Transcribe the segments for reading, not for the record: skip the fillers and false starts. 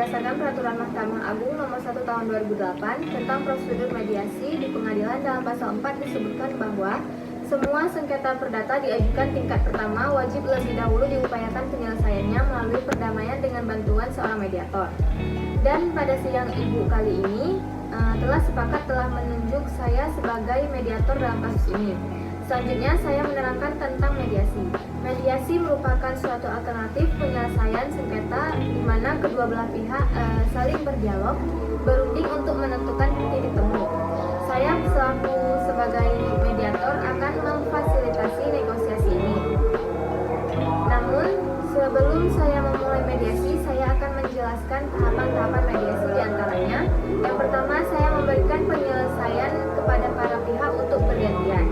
berdasarkan Peraturan Mahkamah Agung Nomor 1 Tahun 2008 tentang prosedur mediasi di pengadilan, dalam pasal 4 disebutkan bahwa semua sengketa perdata diajukan tingkat pertama wajib lebih dahulu diupayakan penyelesaiannya melalui perdamaian dengan bantuan seorang mediator. Dan pada sidang Ibu kali ini telah menunjuk saya sebagai mediator dalam kasus ini. Selanjutnya saya menerangkan tentang mediasi. Mediasi merupakan suatu alternatif penyelesaian sengketa di mana kedua belah pihak saling berdialog, berunding untuk menentukan titik temu. Saya selaku sebagai mediator akan memfasilitasi negosiasi ini. Namun, sebelum saya memulai mediasi, saya akan menjelaskan tahapan-tahapan mediasi di antaranya. Yang pertama, saya memberikan penyelesaian kepada para pihak untuk bergantian.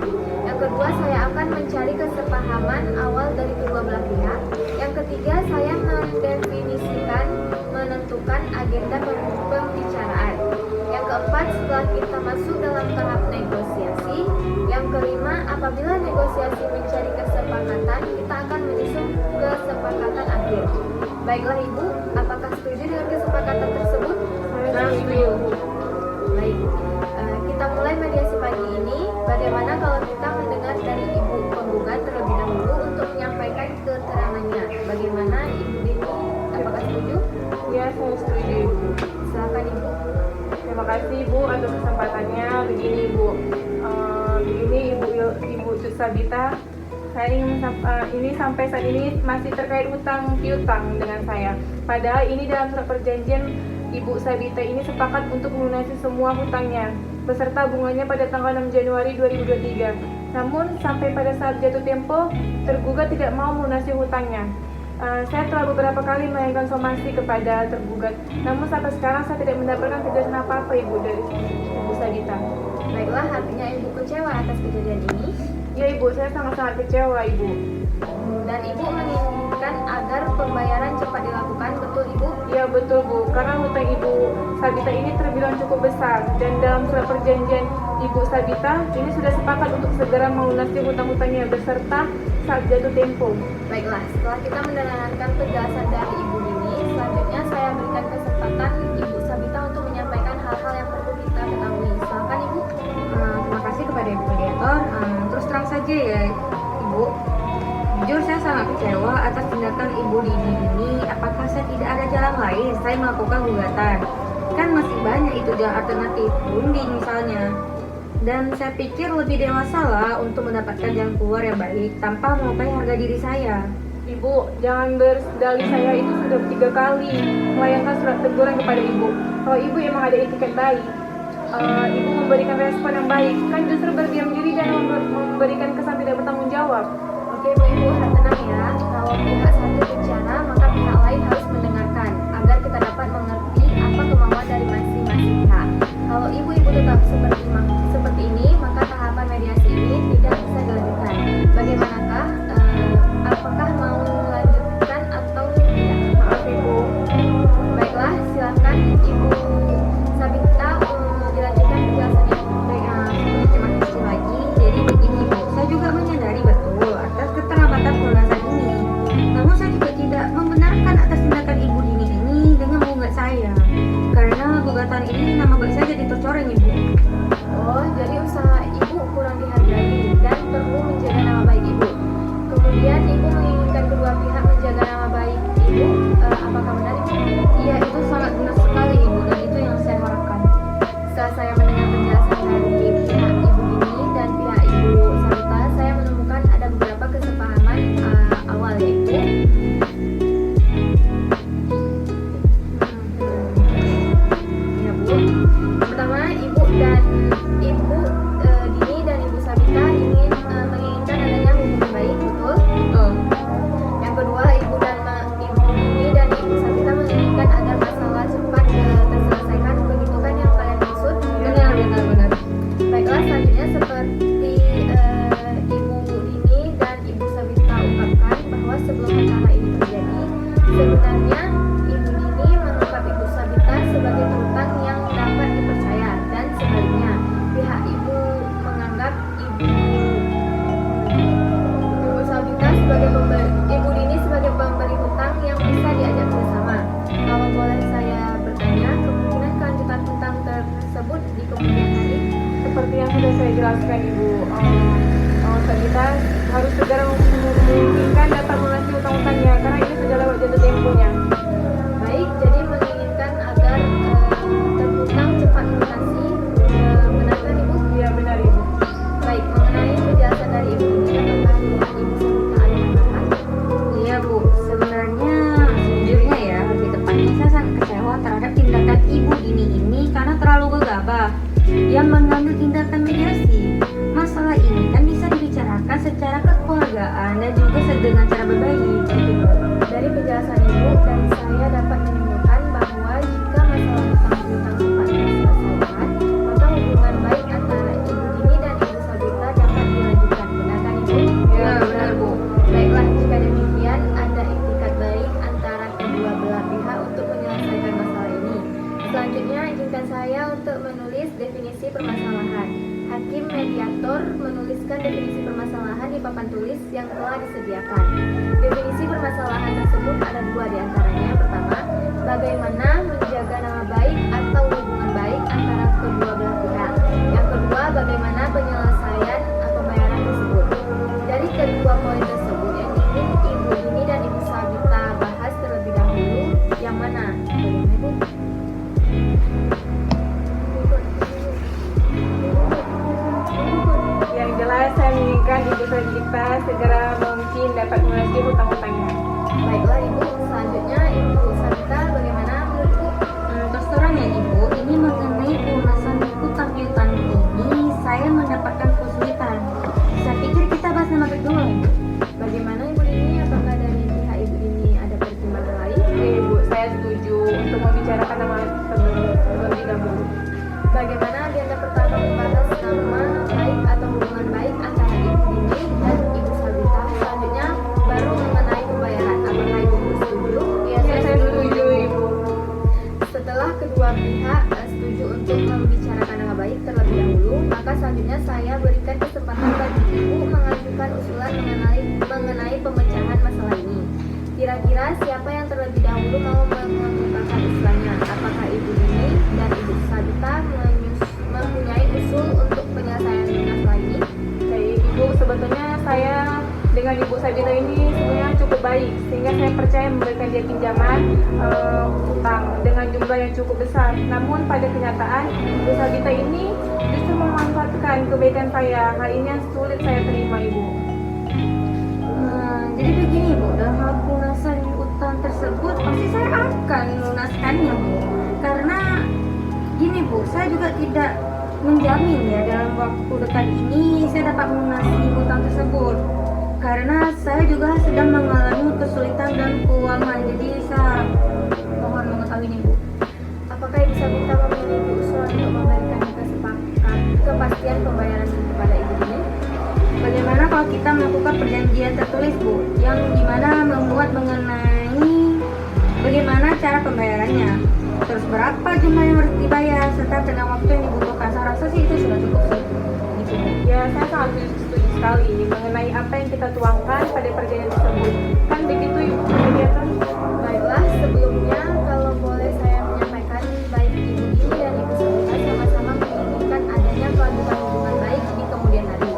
Yang kedua, saya akan mencari kesepahaman awal dari kedua belah pihak. Yang ketiga, saya mendefinisikan, menentukan agenda pembicaraan. Yang keempat, setelah kita masuk dalam tahap negosiasi. Yang kelima, apabila negosiasi mencari kesepakatan, kita akan menyusun kesepakatan akhir. Baiklah Ibu, apakah setuju dengan kesepakatan tersebut? Setuju. Baik, kita mulai mediasi pagi ini. Bagaimana kalau kita mendengar dari Ibu penggugat terlebih dahulu untuk menyampaikan keterangannya? Bagaimana Ibu Dini? Apakah setuju? Ya, saya setuju Ibu. Silakan Ibu. Terima kasih Ibu atas kesempatannya. Begini Ibu, Ibu Sabita, saya ingin ini sampai saat ini masih terkait hutang piutang dengan saya. Padahal ini dalam surat perjanjian Ibu Sabita ini sepakat untuk melunasi semua hutangnya beserta bunganya pada tanggal 6 Januari 2023. Namun sampai pada saat jatuh tempo, tergugat tidak mau melunasi hutangnya. Saya telah beberapa kali melayangkan somasi kepada tergugat, namun sampai sekarang saya tidak mendapatkan kejelasan apa-apa Ibu dari Ibu Sabita. Baiklah, artinya Ibu kecewa atas kejadian ini. Ya Ibu, saya sangat-sangat kecewa Ibu. Dan Ibu menginginkan agar pembayaran cepat dilakukan, betul Ibu? Ya betul Bu, karena hutang Ibu Sabita ini terbilang cukup besar. Dan dalam surat perjanjian Ibu Sabita ini sudah sepakat untuk segera melunasi hutang-hutangnya beserta saat jatuh tempo. Baiklah, setelah kita mendengarkan penjelasan dari Ibu Dini, selanjutnya saya berikan kesempatan Ibu Sabita untuk menyampaikan hal-hal yang perlu kita ketahui. Silakan Ibu. Terima kasih kepada Ibu Mediator. Terus terang saja ya Ibu, jujur saya sangat kecewa atas tindakan Ibu Dini ini. Apakah saya tidak ada jalan lain saya melakukan gugatan? Kan masih banyak itu jalan alternatif, runding misalnya. Dan saya pikir lebih dewasa lah untuk mendapatkan jalan keluar yang baik tanpa melukai harga diri saya. Ibu, jangan berdalih, saya itu sudah 3 kali melayangkan surat teguran kepada Ibu. Kalau Ibu emang ada etiket baik, Ibu memberikan respon yang baik, kan justru berdiam diri dan memberikan kesan tidak bertanggung jawab. Oke Bu Ibu, tenang ya. Kalau pihak satu bicara, maka pihak lain harus mendengarkan agar kita dapat mengerti apa kemauan dari masing-masing pihak. Kalau ibu-ibu tetap seperti ini, maka tahapan mediasi ini tidak bisa dilanjutkan. Bagaimanakah? Apakah mau melanjutkan atau tidak? Maaf Ibu. Baiklah, silakan Ibu Sabita dilanjutkan penjelasannya. Terima kasih lagi. Jadi begini Ibu, saya juga menyadari betul atas keterlambatan pelunasan ini. Namun saya juga tidak membenarkan atas tindakan Ibu Dini ini dengan menggugat saya. Karena gugatan ini nama baik saya jadi tercoreng Ibu. Oh, jadi usaha Ibu kurang dihargai dan perlu menjaga nama baik Ibu. Kemudian Ibu menginginkan kedua pihak menjaga nama baik Ibu. Apakah benar Ibu? Iya, itu sangat benar sekali Ibu, dan itu yang saya harapkan. Setelah saya mendengar penjelasan dari pihak Ibu Dini dan pihak Ibu Sabita, saya menemukan ada beberapa kesepahaman awal, yaitu ya Bu. Pertama, Ibu Dini dan Ibu Sabita menginginkan adanya hubungan baik, betul? Betul. Yang kedua, Ibu Dini dan Ibu Sabita menjelaskan Ibu. Kita harus segera memungkinkan dapat melunasi utang-utangnya karena ini sudah lewat jatuh temponya. Baik, jadi menginginkan agar terhutang cepat melunasi. Benarkah Ibu? Iya benar Ibu. Baik, mengenai penjelasan dari Ibu ini, apakah Ibu Sabita ada tambahan? Iya Bu, sebenarnya sejujurnya ya lebih tepatnya saya sangat kecewa terhadap tindakan Ibu ini karena terlalu gegabah yang mengambil tindakan mediasi. Masalah ini kan bisa dibicarakan secara kekeluargaan dan juga dengan cara berbaik. Dari penjelasan Ibu dan saya dapat menyimpulkan bahwa jika masalah hutang piutang cepat diselesaikan, maka hubungan baik antara Ibu Dini dan Ibu Sabita dapat dilanjutkan. Benarkah Ibu? Ya benar Bu. Baiklah, jika demikian ada itikat baik antara kedua belah pihak untuk menyelesaikan masalah ini. Selanjutnya, izinkan saya untuk menulis definisi permasalahan. Hakim mediator menuliskan definisi permasalahan di papan tulis yang telah disediakan. Definisi permasalahan tersebut ada dua diantaranya. Yang pertama, bagaimana menjaga nama baik atau hubungan baik antara kedua belah pihak. Yang kedua, bagaimana penyelesaian pembayaran tersebut. Dari kedua poin tersebut yang ingin Ibu Dini dan Ibu Sabita bahas terlebih dahulu, yang mana? Bagaimana Ibu? Yang jelas saya menginginkan Ibu Sabita segera mungkin dapat melunasi hutang-hutangnya. Baiklah Ibu, selanjutnya Ibu Sabita bagaimana menurut Ibu? Terus terang ya Ibu, ini mengenai pelunasan hutang piutang ini saya mendapatkan kesulitan. Saya pikir kita bahas nama kedua. Bagaimana Ibu Dini? Apakah dari pihak Ibu Dini ada pertimbangan lain? Oke Ibu, saya setuju untuk membicarakan nama terlebih dahulu. Bagaimana agenda pertama membahas nama baik atau hubungan baik antara Ibu Dini dan Ibu Sabita? Selanjutnya baru mengenai pembayaran. Apakah Ibu setuju? Iya, saya setuju Ibu. Setelah kedua pihak setuju untuk membicarakan nama baik terlebih dahulu, maka selanjutnya saya berikan kesempatan bagi Ibu mengajukan usulan mengenai pemecahan masalah ini. Kira-kira siapa yang terlebih dahulu mau mengemukakan usulannya? Apakah Ibu Dini dan Ibu Sabita mempunyai usul untuk penyelesaian masalah ini? Baik Ibu, sebetulnya saya dengan Ibu Sabita ini sebenarnya cukup baik sehingga saya percaya memberikan dia pinjaman utang dengan jumlah yang cukup besar. Namun pada kenyataan Ibu Sabita ini justru memanfaatkan kebaikan saya. Hal ini yang sulit saya terima Ibu. Jadi begini Bu, dalam hal pelunasan utang tersebut pasti saya akan melunaskannya Bu. Karena gini Bu, saya juga tidak menjamin ya dalam waktu dekat ini saya dapat melunasi utang tersebut. Karena saya juga sedang mengalami kesulitan dan keuangan. Jadi saya mohon mengetahui ini Bu. Apakah Ibu Sabita memiliki usulan untuk memberikan kepastian pembayaran kepada Ibu Dini? Bagaimana kalau kita melakukan perjanjian tertulis Bu, yang dimana memuat mengenai bagaimana cara pembayarannya, terus berapa jumlah yang harus dibayar, serta tengah waktu yang dibutuhkan. Saya rasa sih itu sudah cukup sih. Gitu. Ya, saya sangat setuju sekali mengenai apa yang kita tuangkan pada perjanjian tersebut. Kan begitu Ibu mediator? Baiklah, sebelumnya kalau boleh saya menyampaikan, baik Ibu Dini dan Ibu Sabita sama-sama menginginkan adanya kelanjutan hubungan baik di kemudian hari.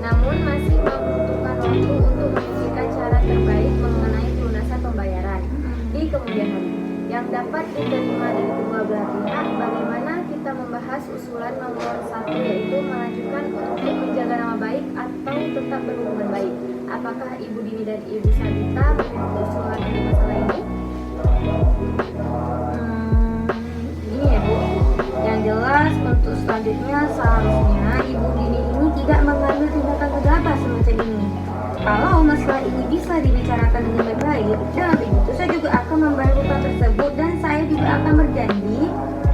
Namun masih membutuhkan waktu untuk memikirkan cara terbaik mengenai pelunasan pembayaran di kemudian hari yang dapat diterima dari kedua belah pihak. Bagaimana kita membahas usulan nomor 1, yaitu melanjutkan untuk menjaga nama baik atau tetap berhubungan baik. Apakah Ibu Dini dan Ibu Sabita memiliki usulan untuk masalah ini? Ini ya Bu, yang jelas untuk selanjutnya seharusnya Ibu Dini ini tidak mengambil tindakan gegabah semacam ini. Kalau masalah ini bisa dibicarakan dengan baik-baik, dan begitu saya juga akan membayar utang tersebut dan saya juga akan berjanji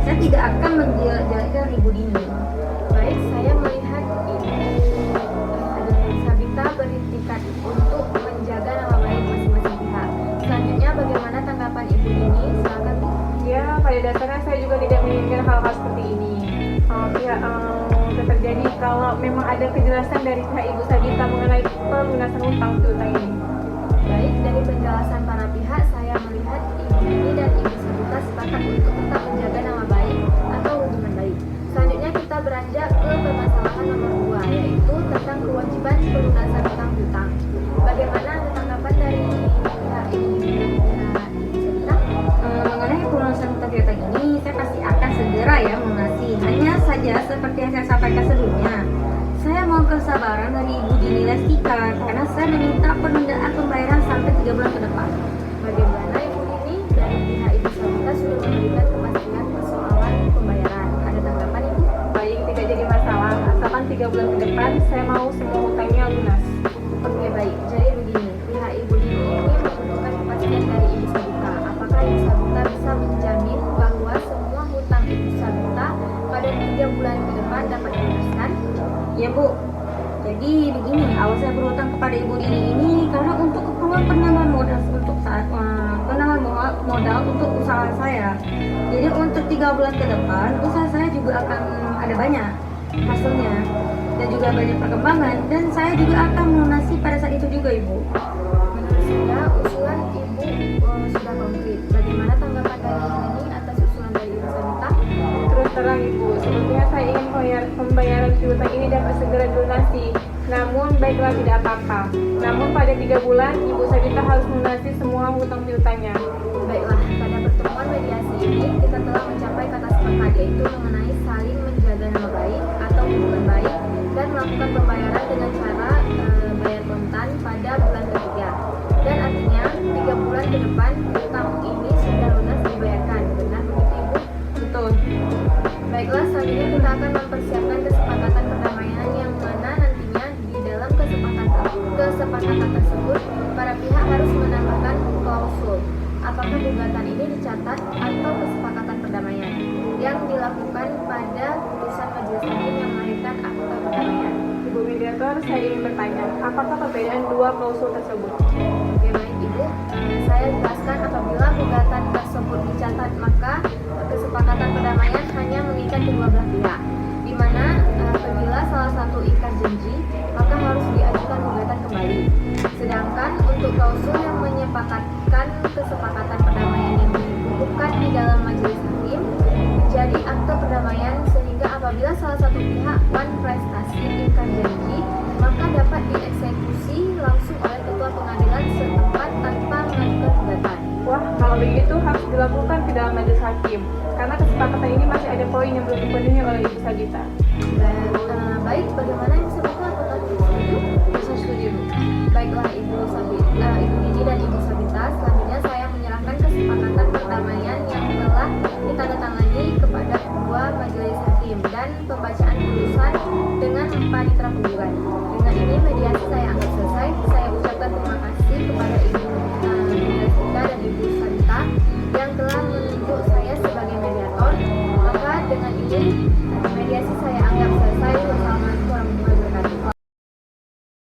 saya tidak akan menjelek-jelekan Ibu Dini. Baik, saya melihat Ibu Sabita beritikat untuk menjaga nama baik masing-masing pihak. Selanjutnya bagaimana tanggapan Ibu Dini? Silakan Bu. Ya, pada dasarnya saya juga tidak menginginkan hal-hal seperti ini. Terjadi kalau memang ada kejelasan dari pihak Ibu Sabita mengenai pelunasan utang piutang ini. Baik, dari penjelasan para pihak, saya melihat Ibu Dini dan Ibu Sabita sepakat untuk tetap menjaga nama baik atau hubungan baik. Selanjutnya kita beranjak ke permasalahan nomor 2, meminta penundaan pembayaran sampai 3 bulan ke depan. Bagaimana Ibu Nini? Dari pihak Ibu Sabita sudah memberikan kepastian persoalan pembayaran. Ada tanggapan Ibu? Baik, tidak jadi masalah. Asalkan 3 bulan ke depan, saya mau semua hutangnya lunas. Oke baik, jadi begini, pihak Ibu Nini ini membutuhkan kepastian dari Ibu Sabita. Apakah Ibu Sabita bisa menjamin bahwa semua hutang Ibu Sabita pada 3 bulan ke depan dapat dilunaskan? Ya Bu, jadi begini, awal saya berhutang kepada Ibu Nini ini karena untuk keperluan penambahan modal untuk modal untuk usaha saya. Jadi untuk 3 bulan ke depan, usaha saya juga akan ada banyak hasilnya dan juga banyak perkembangan, dan saya juga akan melunasi pada saat itu juga Ibu. Menurut saya, usulan Ibu sudah konkret. Bagaimana tanggapan dari Ibu Nini atas usulan dari Ibu Sabita? Terus terang Ibu, sebetulnya saya ingin pembayaran piutang ini dapat segera dilunasi. Namun baiklah, tidak apa-apa. Namun pada 3 bulan, Ibu Sabita harus melunasi semua hutang piutangnya. Baiklah, pada pertemuan mediasi ini kita telah mencapai kata sepakat, yaitu mengenai saling menjaga nama baik atau hubungan baik dan melakukan pembayaran dengan cara bayar kontan pada bulan ketiga. Dan artinya 3 bulan ke depan hutang ini sudah lunas dibayarkan. Benar begitu Ibu? Betul. Baiklah, selanjutnya kita akan mempersiapkan kesepakatan perdamaian yang mana nantinya di dalam kesepakatan tersebut para pihak harus menambahkan klausul. Apakah gugatan ini dicatat atau kesepakatan perdamaian yang dilakukan pada putusan majelis hakim yang melahirkan akta perdamaian? Ibu mediator, saya ingin bertanya, apakah perbedaan dua klausul tersebut? Oke baik Ibu, saya jelaskan apabila gugatan tersebut dicatat maka kesepakatan perdamaian hanya mengikat kedua belah pihak, di mana apabila salah satu ikat janji maka harus diajukan gugatan kembali. Sedangkan untuk klausul yang menyepakatkan kesepakatan perdamaian yang dikukuhkan di dalam majelis hakim menjadi akte perdamaian, sehingga apabila salah satu pihak prestasi ikat janji maka dapat dieksekusi langsung oleh ketua pengadilan setempat tanpa mengajukan gugatan. Wah, kalau begitu harus dilakukan di dalam majelis hakim, karena kesepakatan ini masih ada poin yang belum dipenuhi oleh Ibu Sabita. Dan baik, bagaimana Ibu Sabita? Apakah Ibu setuju? Saya setuju Bu. Baiklah Ibu Sabita, Ibu Nini dan Ibu Sabita, selanjutnya saya menyerahkan kesepakatan perdamaian yang telah ditandatangani kepada kedua majelis hakim dan pembacaan putusan dengan panitera penggugat. Dengan ini mediasi saya anggap selesai. Saya ucapkan terima kasih kepada Ibu Nini dan Ibu Sabita yang telah menunjuk saya sebagai mediator. Maka dengan ini mediasi saya